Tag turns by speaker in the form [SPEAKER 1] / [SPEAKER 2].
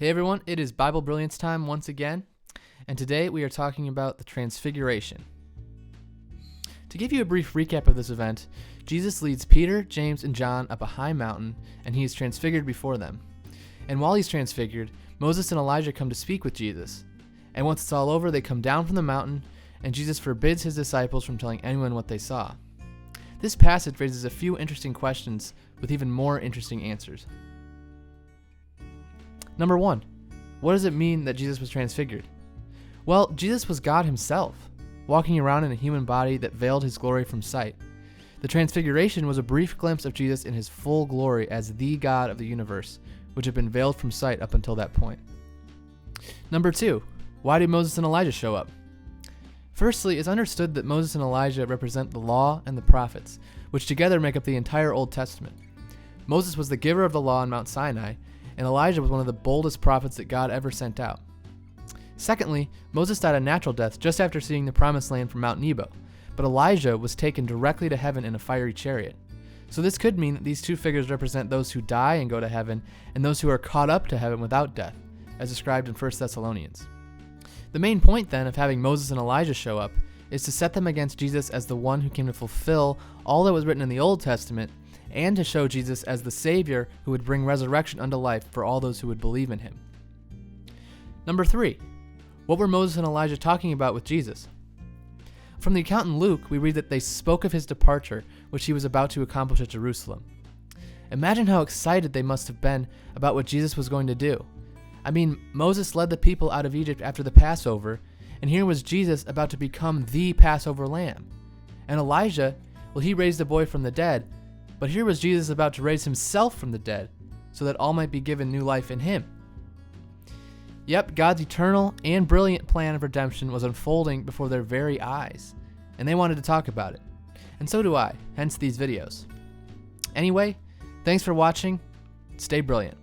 [SPEAKER 1] Hey everyone, it is Bible Brilliance time once again, and today we are talking about the Transfiguration. To give you a brief recap of this event, Jesus leads Peter, James, and John up a high mountain, and he is transfigured before them. And while he's transfigured, Moses and Elijah come to speak with Jesus. And once it's all over, they come down from the mountain, and Jesus forbids his disciples from telling anyone what they saw. This passage raises a few interesting questions with even more interesting answers. Number 1, what does it mean that Jesus was transfigured? Well, Jesus was God himself, walking around in a human body that veiled his glory from sight. The Transfiguration was a brief glimpse of Jesus in his full glory as the God of the universe, which had been veiled from sight up until that point. Number 2, why did Moses and Elijah show up? Firstly, it's understood that Moses and Elijah represent the law and the prophets, which together make up the entire Old Testament. Moses was the giver of the law on Mount Sinai, and Elijah was one of the boldest prophets that God ever sent out. Secondly, Moses died a natural death just after seeing the promised land from Mount Nebo, but Elijah was taken directly to heaven in a fiery chariot. So this could mean that these two figures represent those who die and go to heaven, and those who are caught up to heaven without death, as described in 1 Thessalonians. The main point then of having Moses and Elijah show up is to set them against Jesus as the one who came to fulfill all that was written in the Old Testament, and to show Jesus as the Savior who would bring resurrection unto life for all those who would believe in him. Number 3, what were Moses and Elijah talking about with Jesus? From the account in Luke, we read that they spoke of his departure, which he was about to accomplish at Jerusalem. Imagine how excited they must have been about what Jesus was going to do. I mean, Moses led the people out of Egypt after the Passover, and here was Jesus about to become the Passover lamb. And Elijah, well, he raised a boy from the dead, but here was Jesus about to raise himself from the dead, so that all might be given new life in him. Yep, God's eternal and brilliant plan of redemption was unfolding before their very eyes, and they wanted to talk about it. And so do I, hence these videos. Anyway, thanks for watching. Stay brilliant.